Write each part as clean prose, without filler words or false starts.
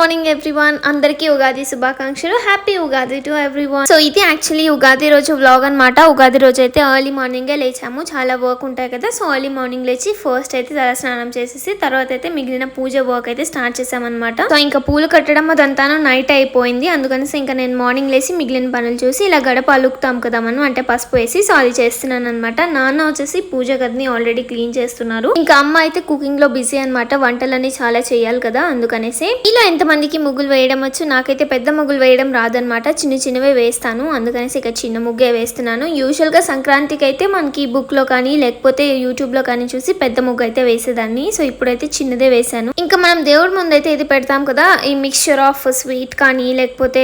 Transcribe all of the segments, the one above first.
Morning everyone, అందరికీ ఉగాది శుభాకాంక్షలు. Happy Ugadi to everyone. So ఇది యాక్చువల్లీ ఉగాది రోజు వ్లాగ్ అనమాట. ఉగాది రోజు అయితే ఎర్లీ మార్నింగే లేచాము, చాలా వర్క్ ఉంటాయి కదా. సో ఎర్లీ మార్నింగ్ లేచి ఫస్ట్ అయితే తల స్నానం చేసేసి తర్వాత అయితే మిగిలిన పూజ వర్క్ అయితే స్టార్ట్ చేసామన్నమాట. సో ఇంకా పూలు కట్టడం అదంతా నైట్ అయిపోయింది, అందుకనేసి ఇంకా నేను మార్నింగ్ లేచి మిగిలిన పనులు చూసి ఇలా గడప అలుకుతాం కదా మనం, అంటే పసుపు వేసి, సో అది చేస్తున్నాను అనమాట. నాన్న వచ్చేసి పూజ గదిని ఆల్రెడీ క్లీన్ చేస్తున్నారు. ఇంకా అమ్మ అయితే కుకింగ్ లో బిజీ అనమాట, వంటలన్నీ చాలా చేయాలి కదా, అందుకనేసి. ఇలా ఎంతమందికి ముగ్గులు వేయడం వచ్చు, నాకైతే పెద్ద ముగ్గులు వేయడం రాదనమాట, చిన్న చిన్నవే వేస్తాను, అందుకనేసి ఇక చిన్న ముగ్గే వేస్తున్నాను. యూజువల్ గా సంక్రాంతికి అయితే మనకి బుక్ లో కానీ లేకపోతే యూట్యూబ్ లో కానీ చూసి పెద్ద ముగ్గు అయితే వేసేదాన్ని. సో ఇప్పుడైతే చిన్నదే వేసాను. ఇంకా మనం దేవుడి ముందు అయితే ఇది పెడతాం కదా, ఈ మిక్స్చర్ ఆఫ్ స్వీట్ కానీ లేకపోతే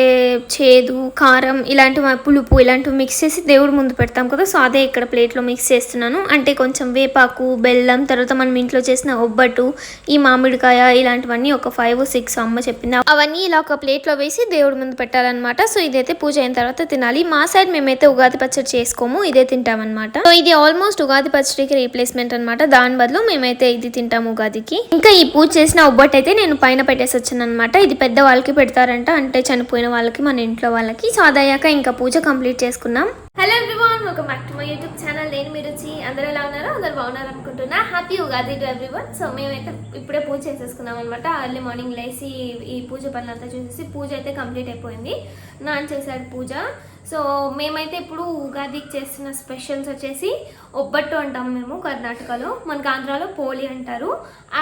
చేదు, కారం, ఇలాంటి పులుపు ఇలాంటివి మిక్స్ చేసి దేవుడి ముందు పెడతాం కదా. సో అదే ఇక్కడ ప్లేట్ లో మిక్స్ చేస్తున్నాను. అంటే కొంచెం వేపాకు, బెల్లం, తర్వాత మనం ఇంట్లో చేసిన ఒబ్బట్టు, ఈ మామిడికాయ, ఇలాంటివన్నీ ఒక 5-6 అమ్మ చెప్పింది, అవన్నీ ఇలా ఒక ప్లేట్ లో వేసి దేవుడి ముందు పెట్టాలన్నమాట. సో ఇదైతే పూజ అయిన తర్వాత తినాలి. మా సైడ్ మేమైతే ఉగాది పచ్చడి చేసుకోము, ఇదే తింటామన్నమాట. సో ఇది ఆల్మోస్ట్ ఉగాది పచ్చడికి రీప్లేస్మెంట్ అనమాట, దాని బదులు మేమైతే ఇది తింటాము ఉగాదికి. ఇంకా ఈ పూజ చేసిన ఒబ్బట్టు అయితే నేను పైన పెట్టేసి వచ్చాను అనమాట. ఇది పెద్ద వాళ్ళకి పెడతారంట, అంటే చనిపోయిన వాళ్ళకి, మన ఇంట్లో వాళ్ళకి. సో అదయ్యాక ఇంకా పూజ కంప్లీట్ చేసుకున్నాం. Hello everyone, welcome back to my YouTube channel. నేను మీరు వచ్చి అందరూ ఎలా ఉన్నారో, అందరు బాగున్నారు అనుకుంటున్నా. Happy Ugadi to everyone. So మేమైతే ఇప్పుడే పూజ చేసేసుకున్నాం అనమాట. ఎర్లీ మార్నింగ్ లేసి ఈ పూజ పనులంతా చూసేసి పూజ అయితే కంప్లీట్ అయిపోయింది. నాన్న చేశాడు పూజ. సో మేమైతే ఇప్పుడు ఉగాదికి చేస్తున్న స్పెషల్స్ వచ్చేసి ఒబ్బట్టు అంటాం మేము కర్ణాటకలో, మనకి ఆంధ్రాలో పోలి అంటారు.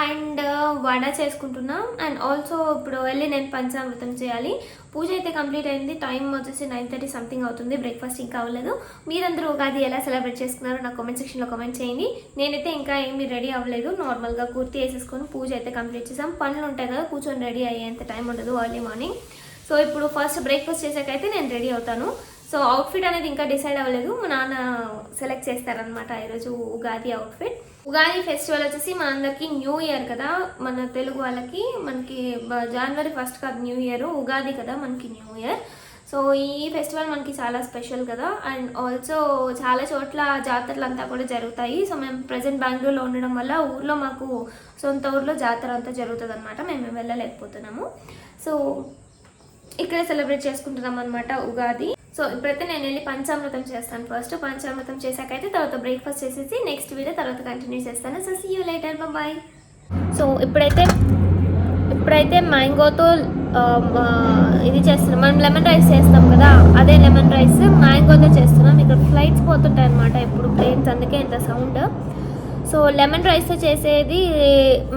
అండ్ వడ చేసుకుంటున్నాం. అండ్ ఆల్సో ఇప్పుడు వెళ్ళి నేను పంచామృతం చేయాలి. పూజ అయితే కంప్లీట్ అయింది, టైం వచ్చేసి 9:30 సంథింగ్ అవుతుంది. బ్రేక్ఫాస్ట్ ఇంకా అవ్వలేదు. మీరందరూ ఉగాది ఎలా సెలబ్రేట్ చేసుకున్నారో నాకు కామెంట్ సెక్షన్లో కామెంట్ చేయండి. నేనైతే ఇంకా ఏమీ రెడీ అవ్వలేదు, నార్మల్గా కుర్తీ వేసేసుకొని పూజ అయితే కంప్లీట్ చేసాం. పనులు ఉంటాయి కదా, కూర్చొని రెడీ అయ్యేంత టైం ఉండదు ఎర్లీ మార్నింగ్. సో ఇప్పుడు ఫస్ట్ బ్రేక్ఫాస్ట్ చేసాకైతే నేను రెడీ అవుతాను. సో అవుట్ఫిట్ అనేది ఇంకా డిసైడ్ అవ్వలేదు, మా నాన్న సెలెక్ట్ చేస్తారనమాట ఈరోజు ఉగాది అవుట్ఫిట్. ఉగాది ఫెస్టివల్ వచ్చేసి మనందరికీ న్యూ ఇయర్ కదా, మన తెలుగు వాళ్ళకి. మనకి January 1 కాదు న్యూ ఇయర్, ఉగాది కదా మనకి న్యూ ఇయర్. సో ఈ ఫెస్టివల్ మనకి చాలా స్పెషల్ కదా. అండ్ ఆల్సో చాలా చోట్ల జాతరలు అంతా కూడా జరుగుతాయి. సో మేము ప్రజెంట్ బెంగళూరులో ఉండడం వల్ల ఊర్లో మాకు సొంత ఊర్లో జాతర అంతా జరుగుతుంది అనమాట, మేము వెళ్ళలేకపోతున్నాము. సో ఇక్కడే సెలబ్రేట్ చేసుకుంటున్నాం అనమాట ఉగాది. సో ఇప్పుడైతే నేను వెళ్ళి పంచామృతం చేస్తాను. ఫస్ట్ పంచామృతం చేశాకైతే తర్వాత బ్రేక్ఫాస్ట్ చేసేసి నెక్స్ట్ వీడియో తర్వాత కంటిన్యూ చేస్తాను. So see you later, bye. So ఇప్పుడైతే మ్యాంగోతో ఇది చేస్తున్నాం. మనం లెమన్ రైస్ చేస్తాం కదా, అదే లెమన్ రైస్ మ్యాంగోతో చేస్తున్నాం. ఇక్కడ ఫ్లైట్స్ పోతుంటాయి అనమాట ఎప్పుడు, ప్లేన్స్, అందుకే ఇంత సౌండ్. సో లెమన్ రైస్తో చేసేది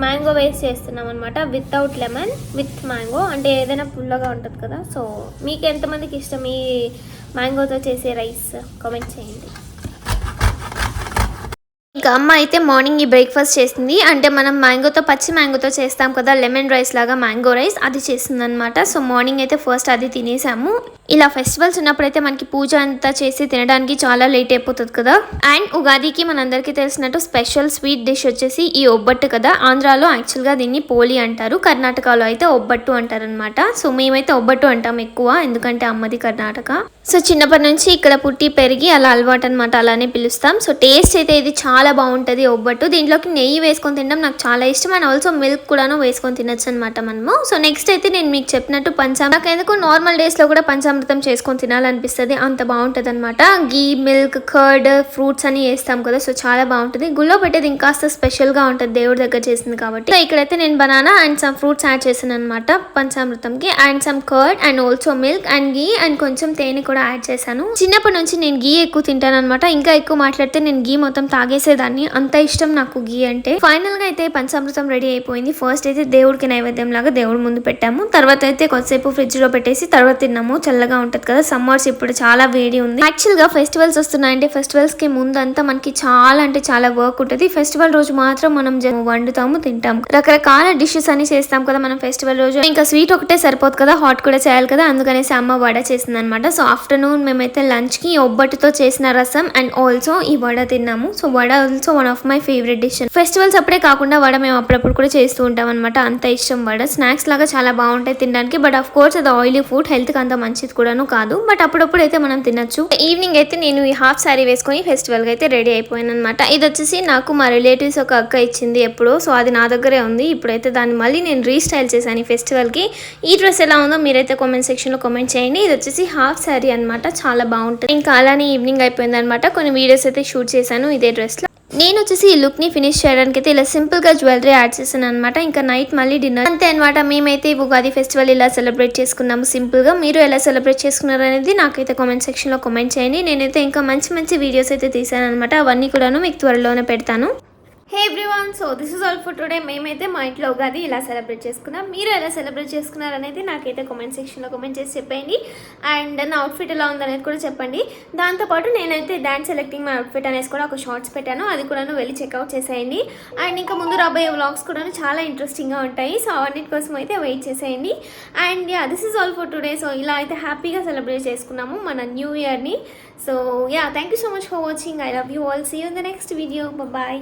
మ్యాంగో వేసి చేస్తున్నాం అనమాట, వితౌట్ లెమన్, విత్ మ్యాంగో. అంటే ఏదైనా పుల్లగా ఉంటుంది కదా. సో మీకు ఎంతమందికి ఇష్టం ఈ మ్యాంగోతో చేసే రైస్, కామెంట్ చేయండి. ఇంకా అమ్మ అయితే మార్నింగ్ ఈ బ్రేక్ఫాస్ట్ చేసింది. అంటే మనం మ్యాంగోతో, పచ్చి మ్యాంగోతో చేస్తాం కదా లెమన్ రైస్ లాగా, మ్యాంగో రైస్, అది చేస్తుంది అనమాట. సో మార్నింగ్ అయితే ఫస్ట్ అది తినేసాము. ఇలా ఫెస్టివల్స్ ఉన్నప్పుడైతే మనకి పూజ అంతా చేసి తినడానికి చాలా లేట్ అయిపోతుంది కదా. అండ్ ఉగాదికి మనందరికీ తెలిసినట్టు స్పెషల్ స్వీట్ డిష్ వచ్చేసి ఈ ఒబ్బట్టు కదా. ఆంధ్రాలో యాక్చువల్గా దీన్ని పోలి అంటారు, కర్ణాటకలో అయితే ఒబ్బట్టు అంటారు అనమాట. సో మేమైతే ఒబ్బట్టు అంటాం ఎక్కువ, ఎందుకంటే అమ్మది కర్ణాటక. సో చిన్నప్పటి నుంచి ఇక్కడ పుట్టి పెరిగి అలా అలవాటు అనమాట, అలానే పిలుస్తాం. సో టేస్ట్ అయితే ఇది చాలా బాగుంటుంది ఒబ్బట్టు. దీంట్లోకి నెయ్యి వేసుకొని తినడం నాకు చాలా ఇష్టం. అండ్ ఆల్సో మిల్క్ కూడాను వేసుకొని తినచ్చు అనమాట మనము. సో నెక్స్ట్ అయితే నేను మీకు చెప్పినట్టు నాకు ఎందుకు నార్మల్ డేస్లో కూడా పంచామృతం చేసుకొని తినాలనిపిస్తుంది, అంత బాగుంటుంది అనమాట. గీ, మిల్క్, కర్డ్, ఫ్రూట్స్ అని వేస్తాం కదా. సో చాలా బాగుంటుంది. గుళ్ళో పెట్టేది ఇంకాస్త స్పెషల్గా ఉంటుంది, దేవుడి దగ్గర చేసింది కాబట్టి. సో ఇక్కడైతే నేను banana and some fruits add చేశాను అనమాట పంచామృతంకి. And some curd and also milk and ghee and కొంచెం తేనె కూడా యాడ్ చేశాను. చిన్నప్పటి నుంచి నేను గీ ఎక్కువ తింటాను అనమాట. ఇంకా ఎక్కువ మాట్లాడితే నేను గీ మొత్తం తాగేసేదాన్ని, అంత ఇష్టం నాకు గీ అంటే. ఫైనల్ గా అయితే పంచామృతం రెడీ అయిపోయింది. ఫస్ట్ అయితే దేవుడికి నైవేద్యం లాగా దేవుడి ముందు పెట్టాము. తర్వాత అయితే కొంతసేపు ఫ్రిడ్జ్ లో పెట్టేసి తర్వాత తిన్నాము, చల్లగా ఉంటది కదా. సమ్మర్స్ ఇప్పుడు చాలా వేడి ఉంది. యాక్చువల్ గా ఫెస్టివల్స్ వస్తున్నాయంటే ఫెస్టివల్స్ కి ముందు అంతా మనకి చాలా అంటే చాలా వర్క్ ఉంటుంది. ఫెస్టివల్ రోజు మాత్రం మనం వండుతాము, తింటాము, రకరకాల డిషెస్ అని చేస్తాం కదా మనం ఫెస్టివల్ రోజు. ఇంకా స్వీట్ ఒకటే సరిపోదు కదా, హాట్ కూడా చేయాలి కదా, అందుకనేసి అమ్మ వడ చేసింది అనమాట. సో ఆఫ్టర్నూన్ మేమైతే లంచ్ కి ఒబ్బట్టుతో చేసిన రసం అండ్ ఆల్సో ఈ వడ తిన్నాము. So vada also one of my favourite dish. Festivals అప్పుడే కాకుండా వడ మేము అప్పుడప్పుడు కూడా చేస్తూ ఉంటాం అనమాట, అంత ఇష్టం వడ. స్నాక్స్ లాగా చాలా బాగుంటాయి తినడానికి, బట్ ఆఫ్ కోర్స్ అది ఆయిలీ ఫుడ్, హెల్త్ కి అంత మంచిది కూడాను కాదు, బట్ అప్పుడప్పుడు అయితే మనం తినొచ్చు. ఈవినింగ్ అయితే నేను ఈ హాఫ్ శారీ వేసుకొని ఫెస్టివల్కి అయితే రెడీ అయిపోయాను అనమాట. ఇది వచ్చేసి నాకు మా రిలేటివ్స్ ఒక అక్క ఇచ్చింది ఎప్పుడో, సో అది నా దగ్గరే ఉంది. ఇప్పుడైతే దాన్ని మళ్ళీ నేను రీస్టైల్ చేశాను ఈ ఫెస్టివల్కి. ఈ డ్రెస్ ఎలా ఉందో మీరైతే కామెంట్ సెక్షన్లో కామెంట్ చేయండి. ఇది వచ్చేసి హాఫ్ శారీ అనమాట, చాలా బాగుంటుంది. ఇంకా అలానే ఈవినింగ్ అయిపోయింది అనమాట. కొన్ని వీడియోస్ అయితే షూట్ చేశాను ఇదే డ్రెస్లో. నేను వచ్చేసి ఈ లుక్ని ఫినిష్ చేయడానికి అయితే ఇలా సింపుల్గా జ్యువెలరీ యాడ్ చేశాను అనమాట. ఇంకా నైట్ మళ్ళీ డిన్నర్ అంతే అనమాట. మేమైతే ఉగాది ఫెస్టివల్ ఇలా సెలబ్రేట్ చేసుకున్నాము సింపుల్గా. మీరు ఎలా సెలబ్రేట్ చేసుకున్నారు అనేది నాకైతే కామెంట్ సెక్షన్లో కామెంట్ చేయండి. నేనైతే ఇంకా మంచి మంచి వీడియోస్ అయితే తీసాను అనమాట. అవన్నీ కూడాను మీకు త్వరలోనే పెడతాను. హే everyone, so this is all for today. మేమైతే మా ఇంట్లో ఉగాది ఇలా సెలబ్రేట్ చేసుకున్నాం. మీరు ఎలా సెలబ్రేట్ చేసుకున్నారు అనేది నాకైతే కామెంట్ సెక్షన్లో కామెంట్ చేసి చెప్పండి. అండ్ నా అవుట్ఫిట్ ఎలా ఉందనేది కూడా చెప్పండి. దాంతోపాటు నేనైతే డాన్స్ సెలెక్టింగ్ మై అవుట్ఫిట్ అనేసి కూడా ఒక షార్ట్స్ పెట్టాను, అది కూడా వెళ్ళి చెక్అవుట్ చేసేయండి. అండ్ ఇంకా ముందు రాబోయే వ్లాగ్స్ కూడా చాలా ఇంట్రెస్టింగ్గా ఉంటాయి, సో అవన్నిటి కోసం అయితే వెయిట్ చేసేయండి. And yeah, this is all for today. So ఇలా అయితే హ్యాపీగా సెలబ్రేట్ చేసుకున్నాము మన న్యూ ఇయర్ని. So yeah, thank you so much for watching. I love you all. See you in the next video. Bye.